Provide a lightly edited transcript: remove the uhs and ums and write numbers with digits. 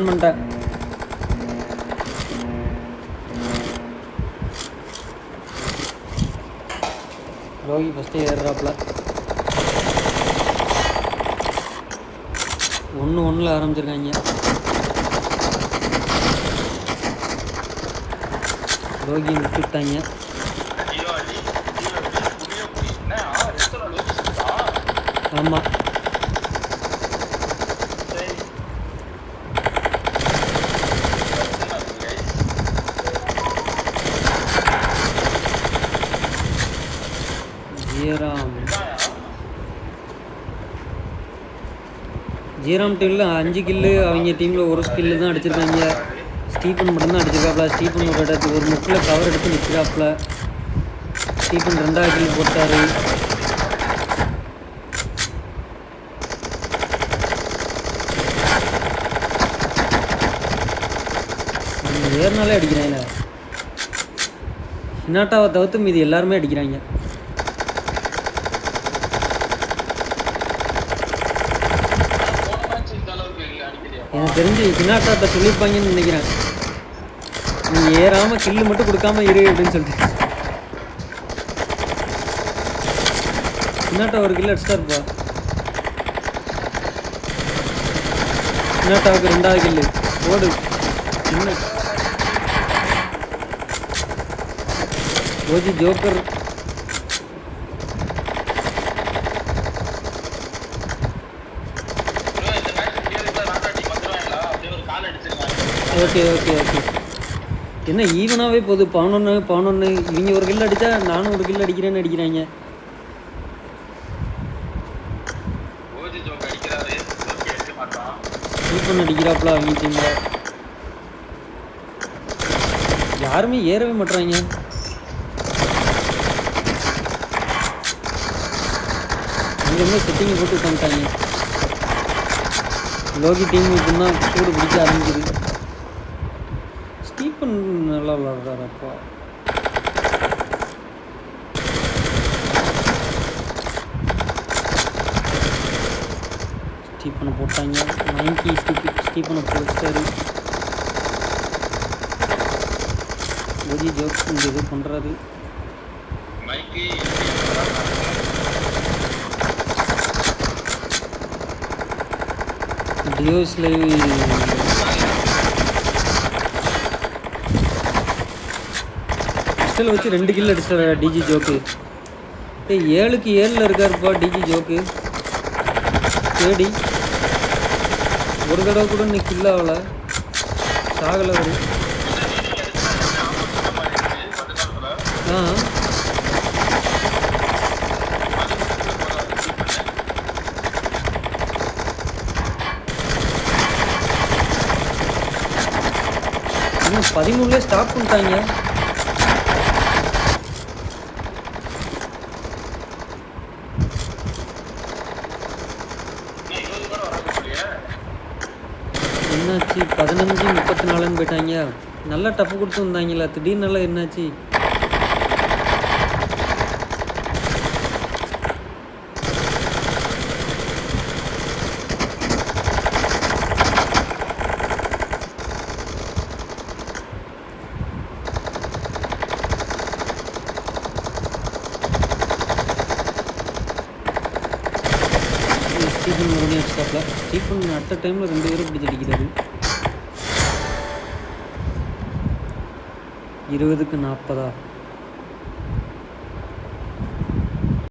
பண்ணிட்டேன். ரோகி ஃபஸ்ட்டு ஏறுறாப்புல. 1-1 ஆரம்பிச்சிருக்காங்க. ரோகி விட்டுட்டாங்க. ஆமாம், ஜீராம் டீமில் 5 கில்லு, அவங்க டீமில் 1 ஸ்கில்லு தான் அடிச்சிருக்காங்க. ஸ்டீஃபன் மட்டும்தான் அடிச்சிருக்காப்புல. ஸ்டீஃபன் ஒரு இடத்துக்கு ஒரு முக்கில் கவர் எடுத்து நிற்கிறாப்புல. ஸ்டீஃபன் 2வது கில் போட்டார். ஏறினாலே அடிக்கிறாங்க. ஹினாட்டாவை தவிர்த்து மீது எல்லாருமே அடிக்கிறாங்க. எனக்கு தெரிஞ்சு ஹினாட்டாட்ட சொல்லியிருப்பாங்கன்னு நினைக்கிறேன், நீ ஏறாமல் கில்லு மட்டும் கொடுக்காம இரு அப்படின்னு சொல்லிட்டு. ஹினாட்டா ஒரு கில்லு அடிச்சிட்டா இருப்பா. ஹினாட்டாவுக்கு 2வது கில்லு. ஓடு OG joker. Okay okay okay. என்ன ஈவனாகவே போகுது. 11-11. இவங்க ஒரு கில் அடித்தா நானும் ஒரு கில் அடிக்கிறேன்னு அடிக்கிறாங்க. ஸ்டீஃபன் அடிக்கிறாப்புல அவங்க டீமில். யாருமே ஏறவே மாட்டுறாங்க. அங்கேருந்து செட்டிங்கை போட்டு உட்காந்துட்டாங்க. லோகி டீம் இப்படின்னா சூடு பிடிக்க ஆரம்பிக்குது. ஸ்டீஃபன் நல்லா விளாடுறாரப்பா. ஸ்டீஃபனை போட்டாங்க. 90 ஸ்டீஃபனை போட்டாரு. ஓஜி ஜோக் இந்த இது பண்ணுறாரு. டியோஸில் பிஸ்டல் வச்சு 2 கில் அடிச்சிட்டாரா டிஜி ஜோக்கு. 7க்கு 7 இருக்காருப்பா டிஜி ஜோக்கு. தேடி ஒரு தடவை கூட இன்னைக்கு கில் ஆகலை, சாகலை ஒரு. இன்னும் 13 ஸ்டாப் பண்ணிட்டாங்க. என்னாச்சு 15-34 போயிட்டாங்க. நல்லா டப்பு கொடுத்து வந்தாங்களா, திடீர்னு நல்லா என்னாச்சு? ஸ்டீஃபன் மறுபடியும் அடிச்சாப்ல. ஸ்டீஃபன் அட் அ டைமில் 2 பேரும் பிடிச்சி அடிக்கிறாரு. 20க்கு 40.